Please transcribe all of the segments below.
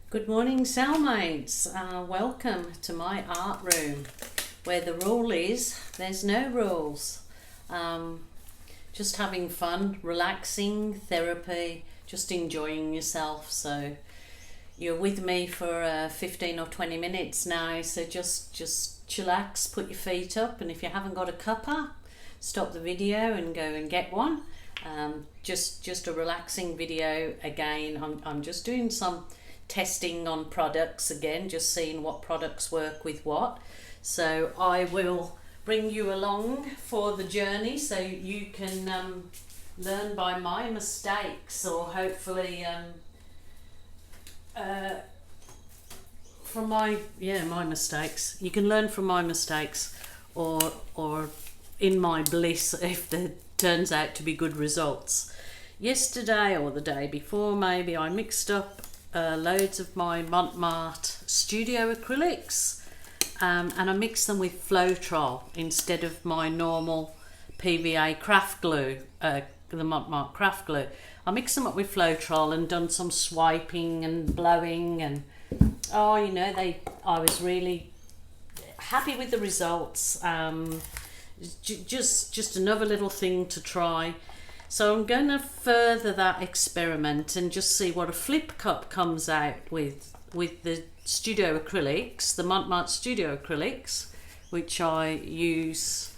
Good morning, cellmates. Welcome to my art room, where the rule is there's no rules. Just having fun, relaxing, therapy, just enjoying yourself. So you're with me for 15 or 20 minutes now. So just chillax, put your feet up, and if you haven't got a cuppa, stop the video and go and get one. Just a relaxing video again. I'm just doing some testing on products again, just seeing what products work with what. So I will bring you along for the journey so you can learn by my mistakes, or hopefully from my mistakes. You can learn from my mistakes, or in my bliss if there turns out to be good results. Yesterday or the day before maybe, I mixed up loads of my Mont studio acrylics, and I mixed them with floetrol instead of my normal PVA craft glue, the Mont craft glue. I mixed them up with floetrol and done some swiping and blowing, and I was really happy with the results. Just another little thing to try. So I'm going to further that experiment and just see what a flip cup comes out with the studio acrylics, the Mont studio acrylics, which I use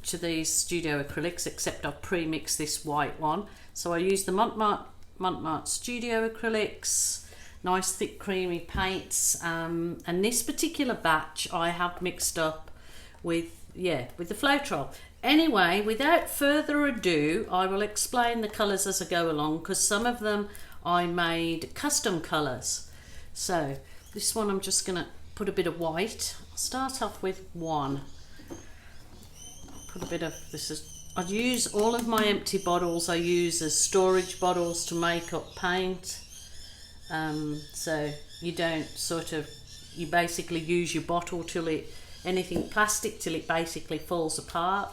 to these studio acrylics, except I pre-mix this white one. So I use the Mont studio acrylics, nice thick creamy paints, and this particular batch I have mixed up with the floetrol. Anyway, without further ado, I will explain the colours as I go along, because some of them I made custom colours. So this one I'm just going to put a bit of white. I'll start off with one. Put a bit of I'd use all of my empty bottles I use as storage bottles to make up paint. So you don't you basically use your bottle till anything plastic till it basically falls apart.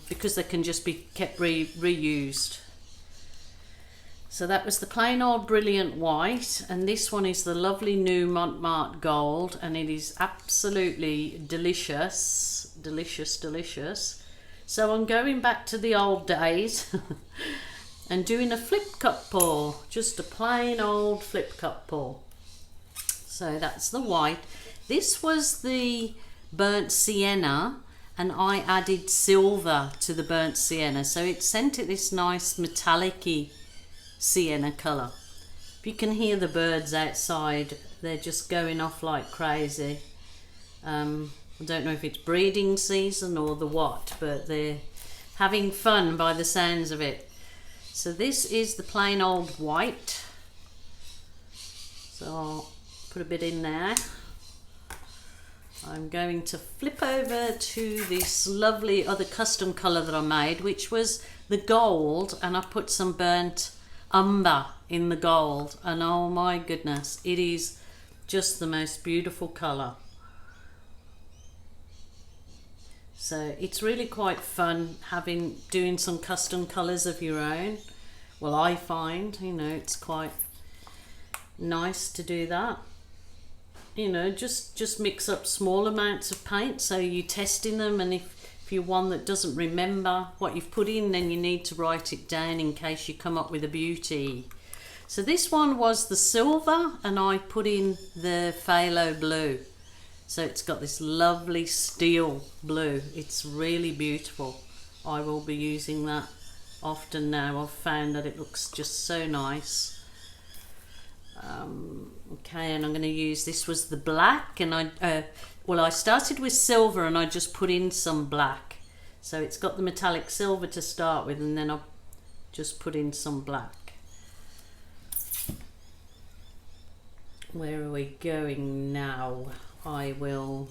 Because they can just be kept reused. So that was the plain old brilliant white, and this one is the lovely new Mont gold, and it is absolutely delicious. So I'm going back to the old days and doing a flip cup pour, just a plain old flip cup pour. So that's the white. This was the burnt sienna, and I added silver to the burnt sienna, so it sent it this nice metallic-y sienna colour. If you can hear the birds outside, they're just going off like crazy. I don't know if it's breeding season or the what, but they're having fun by the sounds of it. So this is the plain old white. So I'll put a bit in there. I'm going to flip over to this lovely other custom colour that I made, which was the gold, and I put some burnt umber in the gold, and oh my goodness, it is just the most beautiful colour. So it's really quite fun doing some custom colours of your own. Well, I find, it's quite nice to do that. Just mix up small amounts of paint, so you're testing them, and if you're one that doesn't remember what you've put in, then you need to write it down in case you come up with a beauty. So this one was the silver, and I put in the phthalo blue. So it's got this lovely steel blue. It's really beautiful. I will be using that often now. I've found that it looks just so nice. Okay, and I'm going to use, this was the black, and I started with silver and I just put in some black. So it's got the metallic silver to start with, and then I'll just put in some black. Where are we going now? No,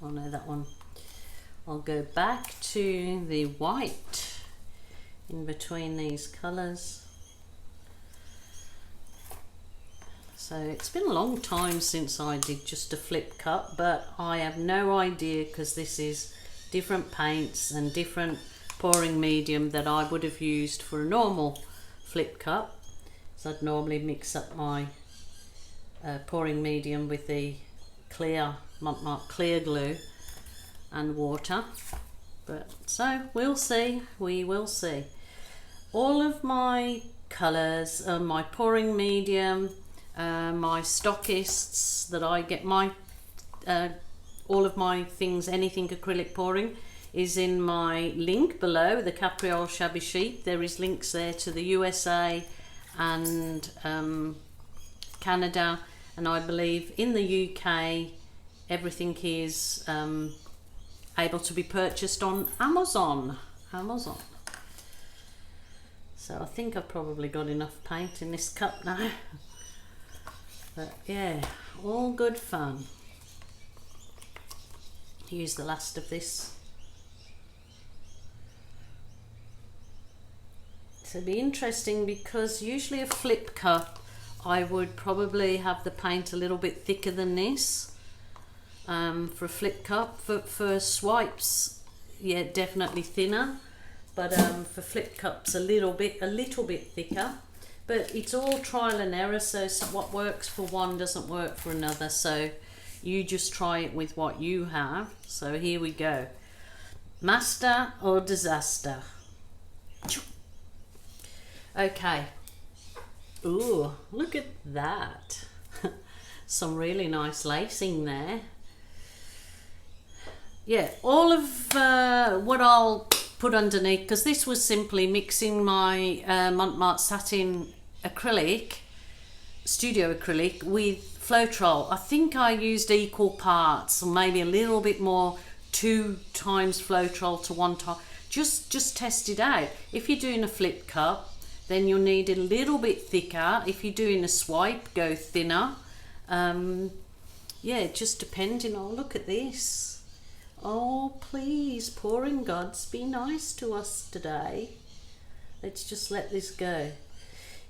that one. I'll go back to the white in between these colours. So it's been a long time since I did just a flip cup, but I have no idea, because this is different paints and different pouring medium that I would have used for a normal flip cup. So I'd normally mix up my pouring medium with the clear Mont clear glue and water. But so we'll see, we will see. All of my colours, my pouring medium, my stockists that I get my all of my things, anything acrylic pouring, is in my link below, the Capriole Shabby Chic. There is links there to the USA and Canada, and I believe in the UK everything is able to be purchased on Amazon. So I think I've probably got enough paint in this cup now. But yeah, all good fun. Use the last of this. So it'd be interesting because usually a flip cup I would probably have the paint a little bit thicker than this. For a flip cup, for swipes, yeah, definitely thinner, but for flip cups a little bit thicker. But it's all trial and error, so what works for one doesn't work for another, so you just try it with what you have. So here we go. Master or disaster? Okay. Ooh, look at that. Some really nice lacing there. Yeah, all of what I'll put underneath, because this was simply mixing my Mont satin acrylic, studio acrylic, with floetrol. I think I used equal parts, or maybe a little bit more, 2 times floetrol to 1 time. Just test it out. If you're doing a flip cup, then you'll need it a little bit thicker. If you're doing a swipe, go thinner. Yeah, just depending on, look at this. Oh, please, pouring gods, be nice to us today. Let's just let this go.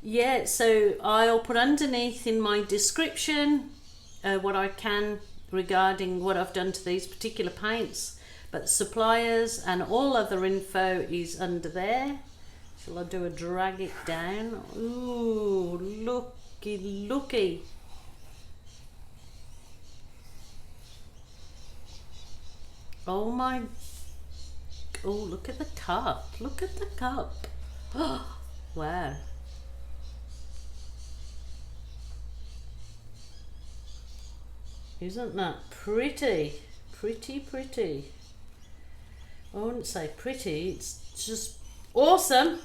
Yeah, so I'll put underneath in my description what I can regarding what I've done to these particular paints, but suppliers and all other info is under there. Shall I do a drag it down? Ooh, looky. Oh my, oh, look at the cup. Look at the cup. Oh, wow. Isn't that pretty? Pretty. I wouldn't say pretty, it's just awesome.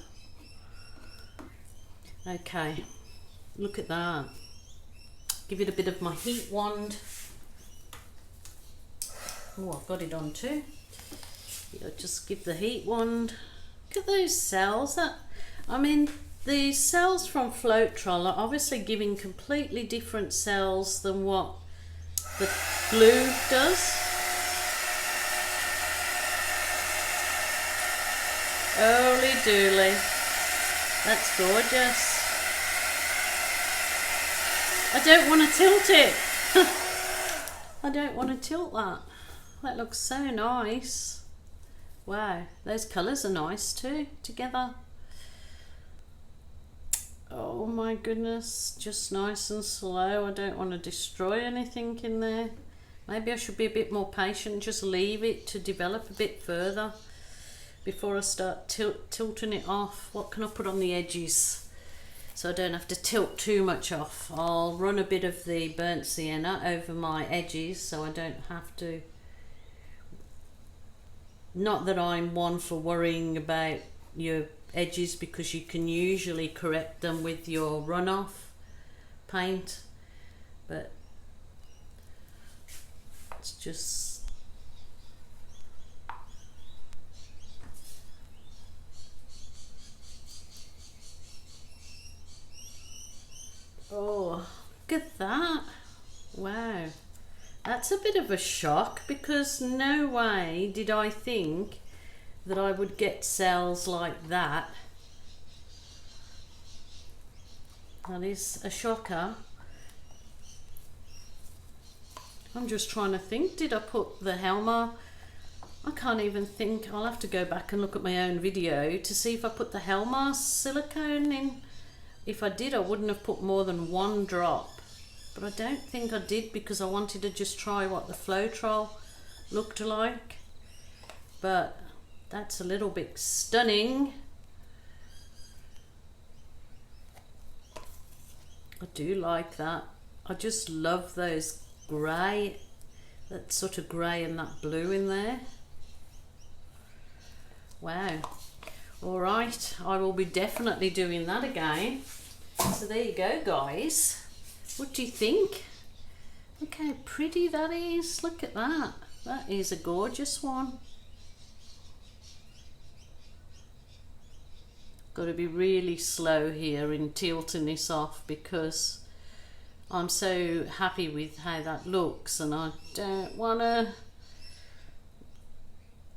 Okay, look at that. Give it a bit of my heat wand. Oh, I've got it on too. Yeah, just give the heat wand. Look at those cells. I mean, the cells from floetrol are obviously giving completely different cells than what the glue does. Holy dooly. That's gorgeous. I don't want to tilt it. I don't want to tilt that. That looks so nice. Wow, those colours are nice too, together. Oh my goodness, just nice and slow. I don't want to destroy anything in there. Maybe I should be a bit more patient, just leave it to develop a bit further before I start tilting it off. What can I put on the edges so I don't have to tilt too much off? I'll run a bit of the burnt sienna over my edges so I don't have to. Not that I'm one for worrying about your edges, because you can usually correct them with your runoff paint, but it's just oh, look at that. Wow. That's a bit of a shock, because no way did I think that I would get cells like that. That is a shocker. I'm just trying to think, did I put the Helmar? I can't even think. I'll have to go back and look at my own video to see if I put the Helmar silicone in. If I did, I wouldn't have put more than 1 drop. but I don't think I did because I wanted to just try what the floetrol looked like. But that's a little bit stunning. I do like that. I just love those grey, that sort of grey and that blue in there. Wow. All right, I will be definitely doing that again. So there you go, guys. What do you think? Look how pretty that is. Look at that. That is a gorgeous one. Got to be really slow here in tilting this off because I'm so happy with how that looks, and I don't want to,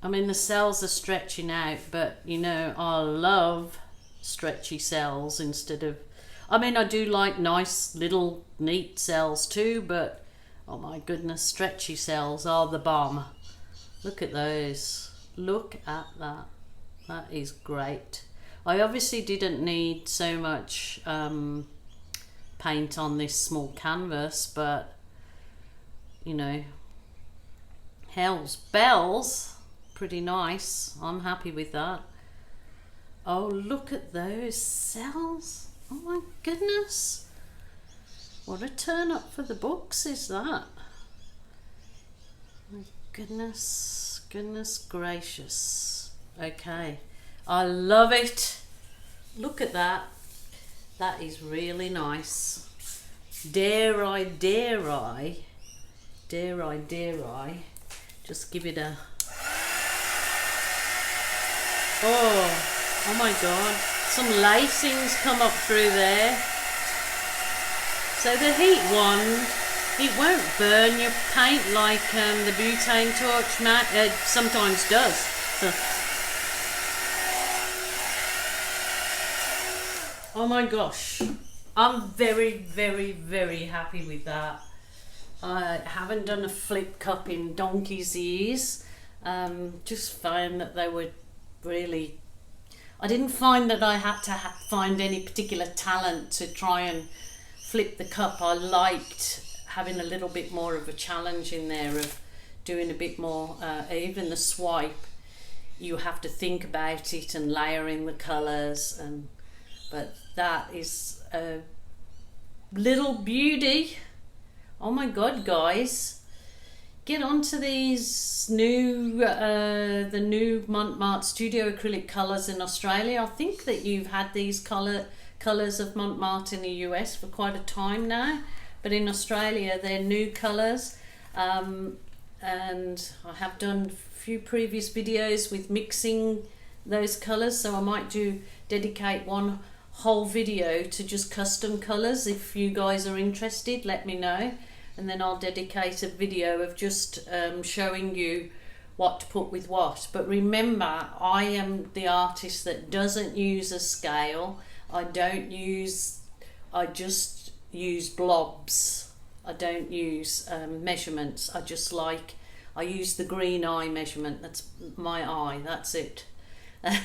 I mean the cells are stretching out, but you know I love stretchy cells instead of, I mean I do like nice little neat cells too, but oh my goodness, stretchy cells are the bomb. Look at those. Look at that. That is great. I obviously didn't need so much paint on this small canvas, but you know, hell's bells, pretty nice. I'm happy with that. Oh, look at those cells. Oh my goodness. What a turn up for the books is that. My goodness, goodness gracious. Okay. I love it. Look at that. That is really nice. Dare I just give it a, oh my god, some lacings come up through there. So the heat one, it won't burn your paint like the butane torch sometimes does. So, oh my gosh, I'm very, very, very happy with that. I haven't done a flip cup in donkey's years. Just found that they were really, I didn't find that I had to find any particular talent to try and flip the cup. I liked having a little bit more of a challenge in there of doing a bit more, even the swipe, you have to think about it and layering the colours, but that is a little beauty. Oh my god, guys, get onto these new the new Mont Studio acrylic colours in Australia. I think that you've had these colours of Mont in the US for quite a time now, but in Australia they're new colours, and I have done a few previous videos with mixing those colours, so I might dedicate one whole video to just custom colours. If you guys are interested, let me know, and then I'll dedicate a video of just showing you what to put with what. But remember, I am the artist that doesn't use a scale. I just use blobs. I don't use measurements. I use the green eye measurement. That's my eye, that's it.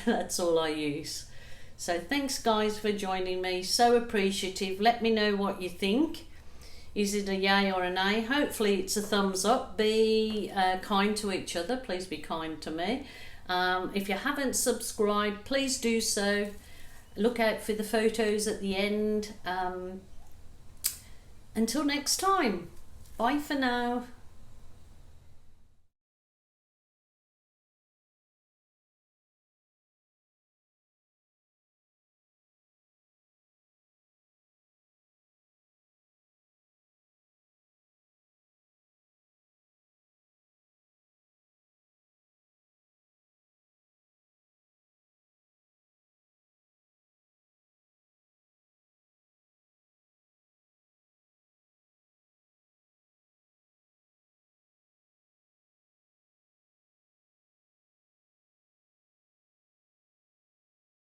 That's all I use. So thanks guys for joining me, so appreciative. Let me know what you think. Is it a yay or a nay? Hopefully it's a thumbs up. Be kind to each other, please be kind to me. If you haven't subscribed, please do so. Look out for the photos at the end. Until next time, bye for now.